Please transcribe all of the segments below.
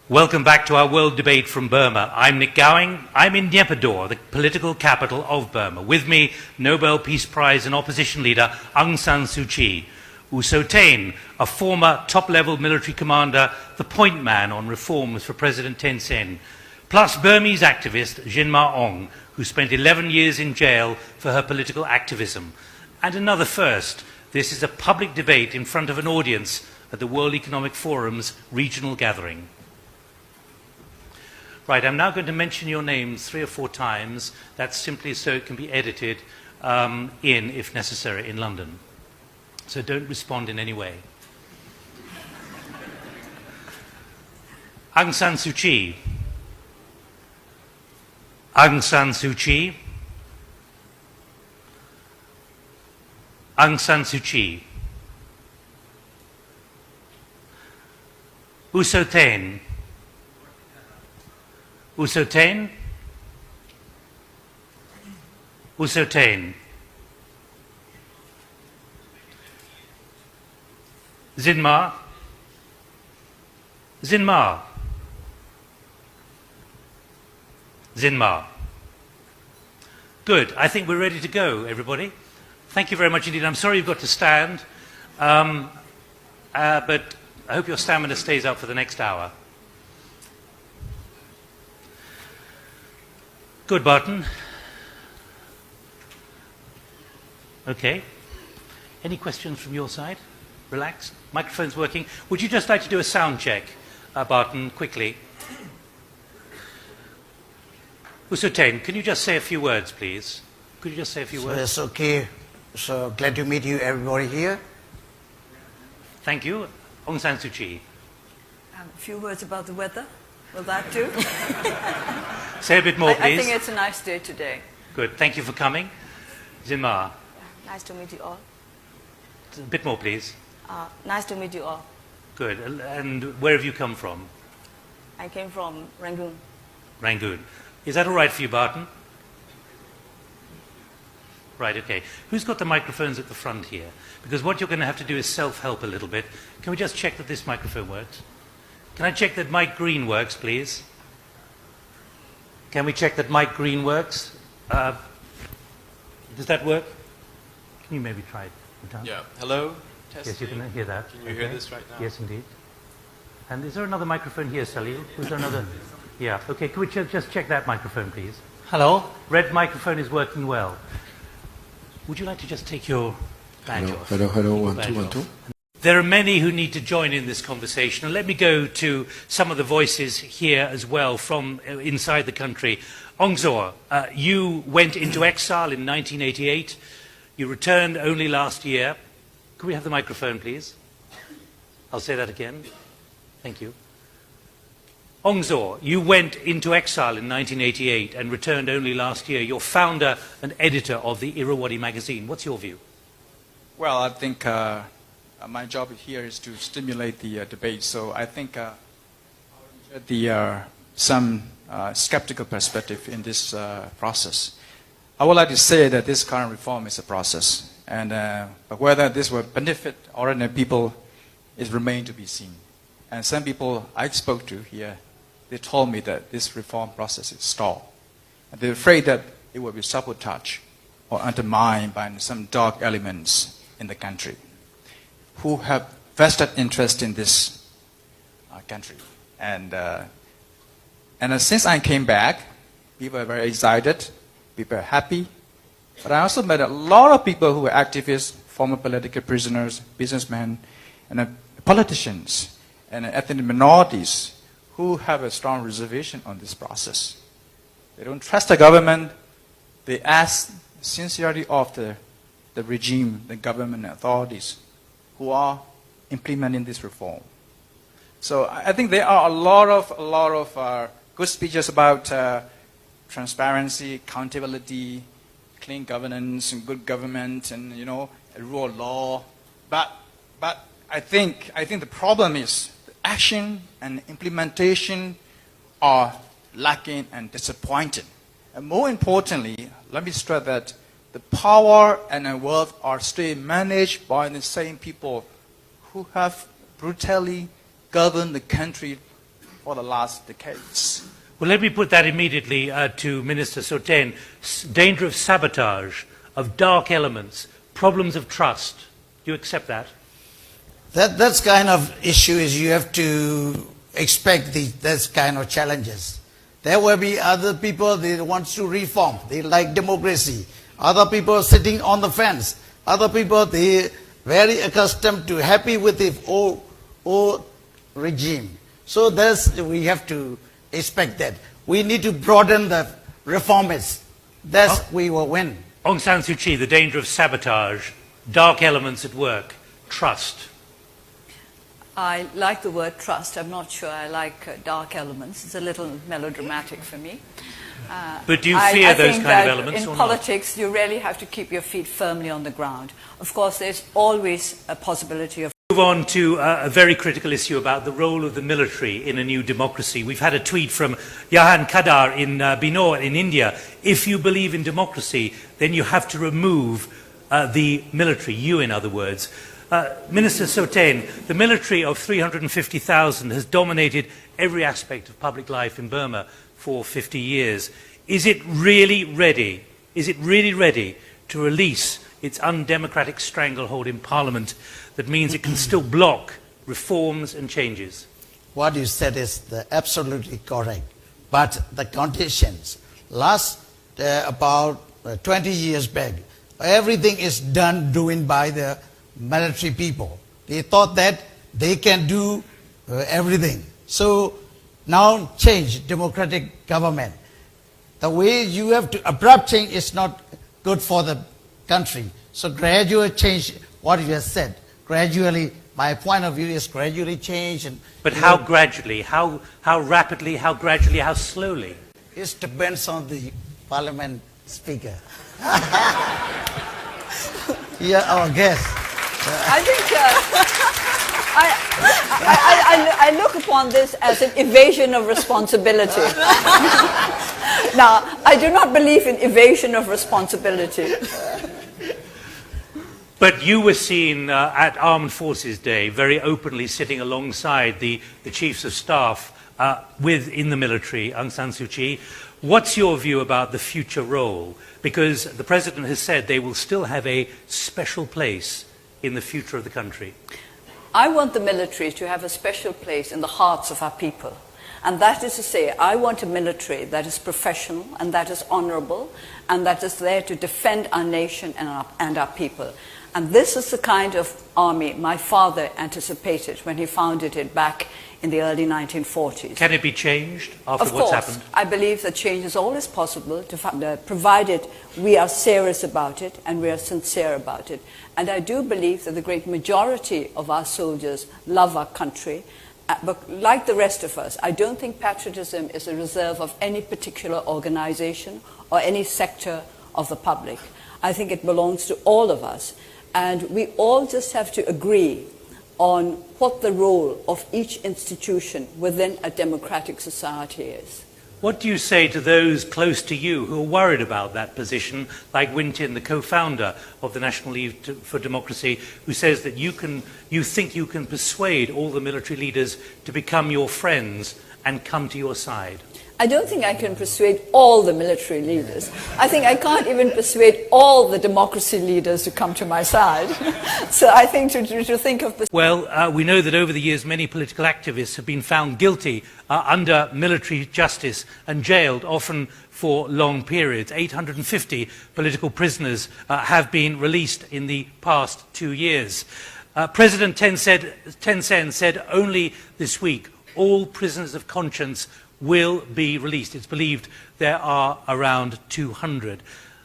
Welcome back to our World Debate from Burma. I'm Nick Gowing. I'm in Naypyidaw, the political capital of Burma. With me, Nobel Peace Prize and opposition leader Aung San Suu Kyi. U So Tain, a former top-level military commander, the point man on reforms for President Thein Sein. Plus Burmese activist Jinma Ong, who spent 11 years in jail for her political activism. And another first. This is a public debate in front of an audience at the World Economic Forum's regional gathering. Right, I'm now going to mention your names 3 or 4 times. That's simply so it can be edited if necessary, in London. So don't respond in any way. Aung San Suu Kyi. Aung San Suu Kyi. Aung San Suu Kyi. U So Tain. U So Tain. U So Tain. Jinma. Jinma. Jinma. Good. I think we're ready to go, everybody. Thank you very much indeed. I'm sorry you've got to stand, but I hope your stamina stays up for the next hour. Good, Barton. Okay. Any questions from your side? Relax. Microphone's working. Would you just like to do a sound check, Barton, quickly? U So Tain, can you just say a few words, please? Could you just say a few words? It's okay. So glad to meet you, everybody here. Thank you. Aung San Suu Kyi. A few words about the weather. Will that do? Say a bit more, please. I think it's a nice day today. Good. Thank you for coming. Jinma. Nice to meet you all. A bit more, please. Nice to meet you all. Good. And where have you come from? I came from Rangoon. Rangoon. Is that all right for you, Barton? Right, okay. Who's got the microphones at the front here? Because what you're going to have to do is self-help a little bit. Can we just check that this microphone works? Can I check that mic green works, please? Can we check that mic green works? Does that work? Can you maybe try it? Yeah. Hello? Testing. Yes, you can hear that. Can you hear this right now? Yes, indeed. And is there another microphone here, Salil? Is there another? Yeah. Okay, could we just check that microphone, please? Hello? Red microphone is working well. Would you like to just take your badge off? Hello, 1, 2, 1, 2. There are many who need to join in this conversation. And let me go to some of the voices here as well from inside the country. Aung Zaw, you went into exile in 1988. You returned only last year. Could we have the microphone, please? I'll say that again. Thank you. Aung Zaw, you went into exile in 1988 and returned only last year. You're founder and editor of the Irrawaddy magazine. What's your view? Well, I think my job here is to stimulate the debate. So I think some skeptical perspective in this process. I would like to say that this current reform is a process, and but whether this will benefit ordinary people is remain to be seen. And some people I spoke to here, they told me that this reform process is stalled. And they're afraid that it will be sabotaged or undermined by some dark elements in the country who have vested interest in this country. And since I came back, people are very excited, people are happy. But I also met a lot of people who were activists, former political prisoners, businessmen, and politicians, and ethnic minorities who have a strong reservation on this process. They don't trust the government. They ask the sincerity of the regime, the government authorities who are implementing this reform. So I think there are a lot of good speeches about transparency, accountability, clean governance, and good government, and rule of law. But I think the problem is the action and implementation are lacking and disappointing. And more importantly, let me stress that the power and the wealth are still managed by the same people who have brutally governed the country for the last decades. Well, let me put that immediately to Minister Soten. Danger of sabotage, of dark elements, problems of trust. Do you accept that? That's kind of issue is you have to expect this kind of challenges. There will be other people they want to reform. They like democracy. Other people sitting on the fence. Other people they very accustomed to happy with the old regime. So we have to expect that. We need to broaden the reformists. We will win. Aung San Suu Kyi, the danger of sabotage, dark elements at work, trust. I like the word trust. I'm not sure I like dark elements. It's a little melodramatic for me. But do you fear those kind of elements in or politics, you really have to keep your feet firmly on the ground. Of course, there's always a possibility of... Move on to a very critical issue about the role of the military in a new democracy. We've had a tweet from Yahan Kadar in Binor in India. If you believe in democracy, then you have to remove the military, you in other words. Minister Soten, the military of 350,000 has dominated every aspect of public life in Burma for 50 years. Is it really ready? Is it really ready to release its undemocratic stranglehold in Parliament that means it can still block reforms and changes? What you said is absolutely correct. But the conditions, about 20 years back, everything is doing by the military people. They thought that they can do everything. So now change, democratic government. The way you have to, abrupt change is not good for the country. So gradual change, what you have said, gradually, my point of view is gradually change. But how gradually, how rapidly, how gradually, how slowly? It depends on the parliament speaker. Yeah, our guest. I think I look upon this as an evasion of responsibility. Now, I do not believe in evasion of responsibility. But you were seen at Armed Forces Day very openly sitting alongside the chiefs of staff in the military, Aung San Suu Kyi. What's your view about the future role? Because the President has said they will still have a special place in the future of the country. I want the military to have a special place in the hearts of our people. And that is to say, I want a military that is professional and that is honorable and that is there to defend our nation and our people. And this is the kind of army my father anticipated when he founded it back in the early 1940s. Can it be changed after Of what's course, happened? I believe that change is always possible, provided we are serious about it and we are sincere about it. And I do believe that the great majority of our soldiers love our country. But like the rest of us, I don't think patriotism is a reserve of any particular organization or any sector of the public. I think it belongs to all of us. And we all just have to agree on what the role of each institution within a democratic society is. What do you say to those close to you who are worried about that position, like Win Tin, the co-founder of the National League for Democracy, who says that you think you can persuade all the military leaders to become your friends and come to your side? I don't think I can persuade all the military leaders. I think I can't even persuade all the democracy leaders to come to my side. So I think to think of... Well, we know that over the years many political activists have been found guilty under military justice and jailed, often for long periods. 850 political prisoners have been released in the past 2 years. President Thein Sein said only this week all prisoners of conscience will be released. It's believed there are around 200.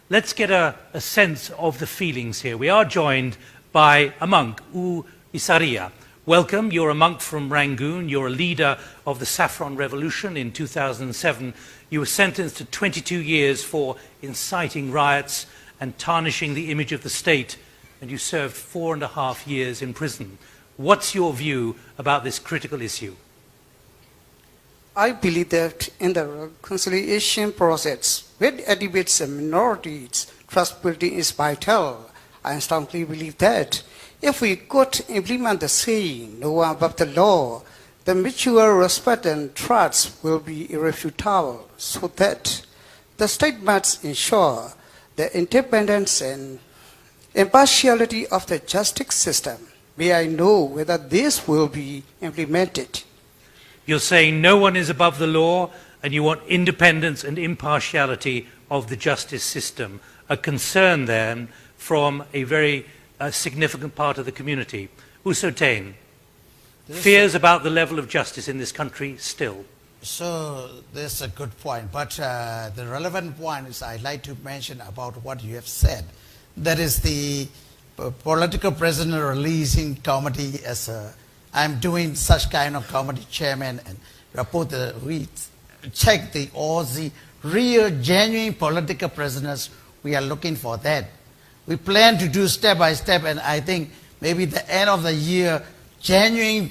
Let's get a sense of the feelings here. We are joined by a monk, U Isaria. Welcome. You're a monk from Rangoon. You're a leader of the Saffron Revolution in 2007. You were sentenced to 22 years for inciting riots and tarnishing the image of the state, and you served 4.5 years in prison. What's your view about this critical issue? I believe that in the reconciliation process, with elevates and minorities, trust building is vital. I strongly believe that if we could implement the saying, no one above the law, the mutual respect and trust will be irrefutable, so that the state must ensure the independence and impartiality of the justice system. May I know whether this will be implemented? You're saying no one is above the law and you want independence and impartiality of the justice system. A concern then from a very significant part of the community. Usotain, fears about the level of justice in this country still. So that's a good point, but the relevant point is I'd like to mention about what you have said. That is the political prisoner releasing committee as a, I'm doing such kind of committee chairman and report check all the real genuine political prisoners. We are looking for that. We plan to do step by step, and I think maybe the end of the year, genuine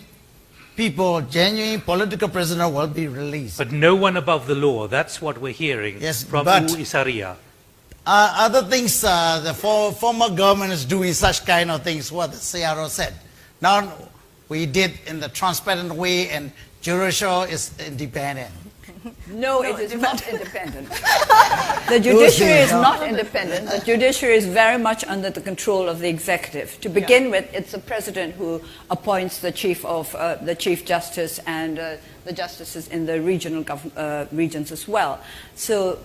people, genuine political prisoner will be released. But no one above the law, that's what we're hearing from but Isaria. Other things, the former government is doing such kind of things, what the CRO said. Now we did in the transparent way, and judicial is independent. No, it is not independent. The judiciary is not independent. The judiciary is very much under the control of the executive. To begin with, it's the president who appoints the chief justice and the justices in the regional regions as well. So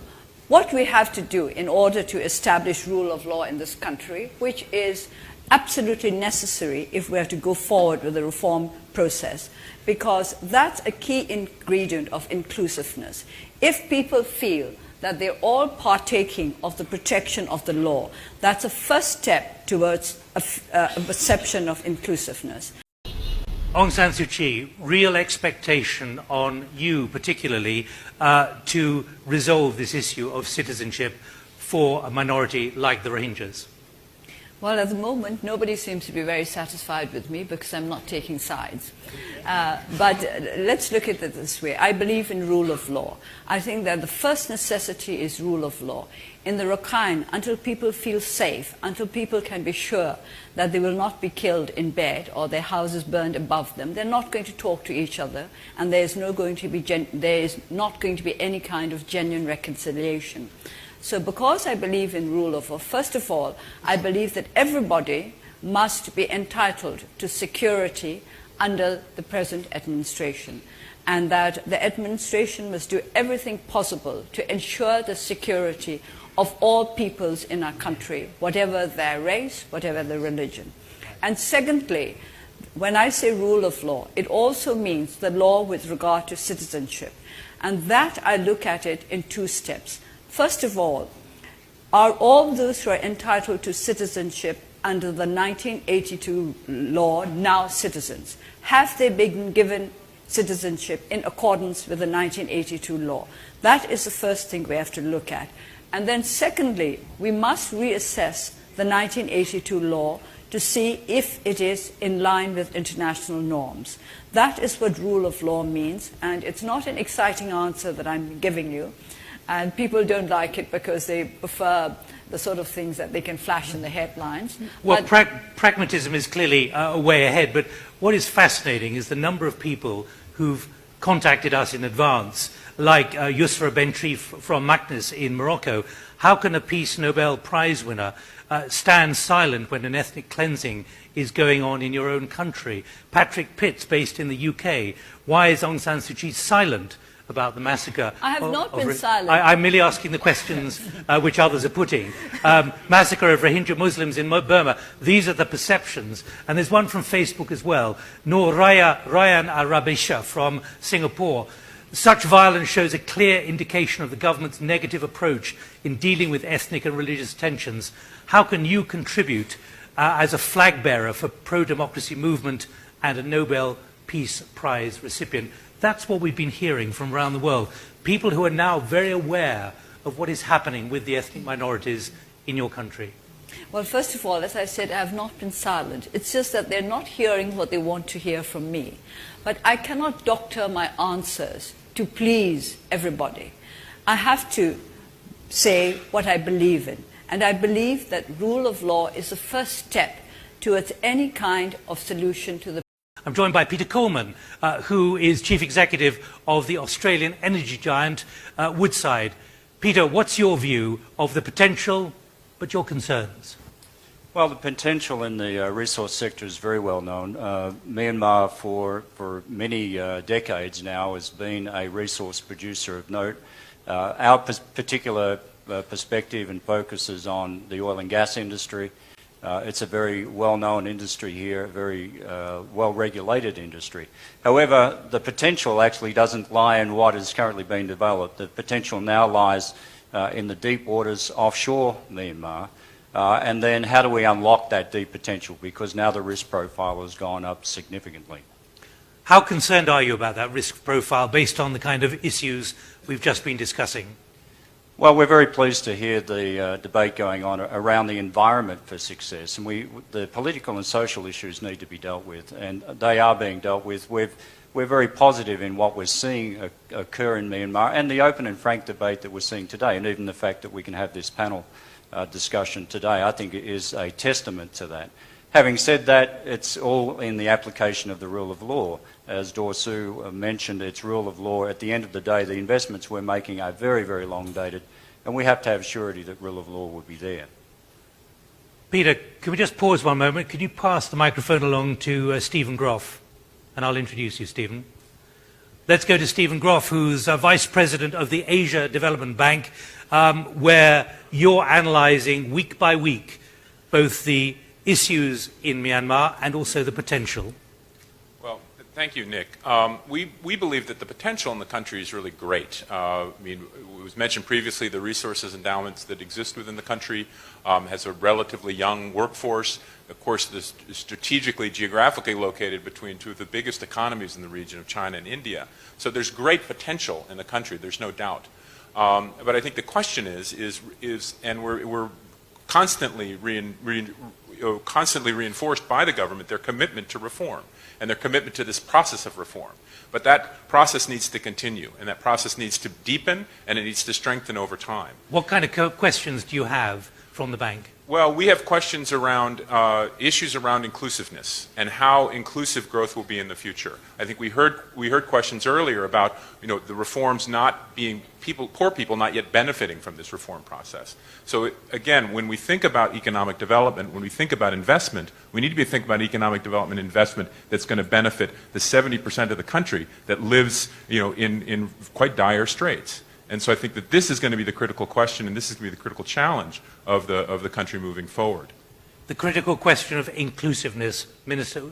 what we have to do in order to establish rule of law in this country, which is absolutely necessary if we have to go forward with the reform process, because that's a key ingredient of inclusiveness. If people feel that they're all partaking of the protection of the law, that's a first step towards a perception of inclusiveness. Aung San Suu Kyi, real expectation on you particularly to resolve this issue of citizenship for a minority like the Rohingyas? Well, at the moment, nobody seems to be very satisfied with me because I'm not taking sides. But let's look at it this way. I believe in rule of law. I think that the first necessity is rule of law. In the Rakhine, until people feel safe, until people can be sure that they will not be killed in bed or their houses burned above them, they're not going to talk to each other, and there is not going to be any kind of genuine reconciliation. So because I believe in rule of law, first of all, I believe that everybody must be entitled to security under the present administration, and that the administration must do everything possible to ensure the security of all peoples in our country, whatever their race, whatever their religion. And secondly, when I say rule of law, it also means the law with regard to citizenship. And that I look at it in two steps. First of all, are all those who are entitled to citizenship under the 1982 law now citizens? Have they been given citizenship in accordance with the 1982 law? That is the first thing we have to look at. And then secondly, we must reassess the 1982 law to see if it is in line with international norms. That is what rule of law means, and it's not an exciting answer that I'm giving you. And people don't like it because they prefer the sort of things that they can flash in the headlines. Well, pragmatism is clearly a way ahead, but what is fascinating is the number of people who've contacted us in advance, like Yusra Bentrif from Maknes in Morocco. How can a Peace Nobel Prize winner stand silent when an ethnic cleansing is going on in your own country? Patrick Pitts, based in the UK. Why is Aung San Suu Kyi silent about the massacre? I have not been silent. I'm merely asking the questions which others are putting. Massacre of Rohingya Muslims in Burma, these are the perceptions. And there's one from Facebook as well. Ryan Arabisha from Singapore. Such violence shows a clear indication of the government's negative approach in dealing with ethnic and religious tensions. How can you contribute as a flag bearer for pro-democracy movement and a Nobel Peace Prize recipient? That's what we've been hearing from around the world. People who are now very aware of what is happening with the ethnic minorities in your country. Well, first of all, as I said, I have not been silent. It's just that they're not hearing what they want to hear from me. But I cannot doctor my answers to please everybody. I have to say what I believe in. And I believe that rule of law is the first step towards any kind of solution to the I'm joined by Peter Coleman, who is Chief Executive of the Australian energy giant Woodside. Peter, what's your view of the potential, but your concerns? Well, the potential in the resource sector is very well known. Myanmar, for many decades now, has been a resource producer of note. Our particular perspective and focus is on the oil and gas industry. It's a very well-known industry here, a very well-regulated industry. However, the potential actually doesn't lie in what is currently being developed. The potential now lies in the deep waters offshore Myanmar. And then how do we unlock that deep potential? Because now the risk profile has gone up significantly. How concerned are you about that risk profile based on the kind of issues we've just been discussing? Well, we're very pleased to hear the debate going on around the environment for success. And the political and social issues need to be dealt with, and they are being dealt with. We're very positive in what we're seeing occur in Myanmar and the open and frank debate that we're seeing today, and even the fact that we can have this panel discussion today, I think it is a testament to that. Having said that, it's all in the application of the rule of law. As Dorsu mentioned, it's rule of law. At the end of the day, the investments we're making are very, very long dated, and we have to have surety that rule of law will be there. Peter, can we just pause one moment? Could you pass the microphone along to Stephen Groff? And I'll introduce you, Stephen. Let's go to Stephen Groff, who's Vice President of the Asia Development Bank, where you're analysing week by week both the issues in Myanmar and also the potential. Well, thank you, Nick. We believe that the potential in the country is really great. I mean, it was mentioned previously the resources endowments that exist within the country has a relatively young workforce. Of course, this is strategically, geographically located between two of the biggest economies in the region of China and India. So there's great potential in the country, there's no doubt. But I think the question is and we're constantly constantly reinforced by the government their commitment to reform and their commitment to this process of reform. But that process needs to continue, and that process needs to deepen, and it needs to strengthen over time. What kind of questions do you have from the bank? Well, we have questions around issues around inclusiveness and how inclusive growth will be in the future. I think we heard questions earlier about the reforms not being poor people not yet benefiting from this reform process. So again, when we think about economic development, when we think about investment, we need to be thinking about economic development and investment that's going to benefit the 70% of the country that lives in quite dire straits. And so I think that this is going to be the critical question, and this is going to be the critical challenge of the country moving forward. The critical question of inclusiveness, Minister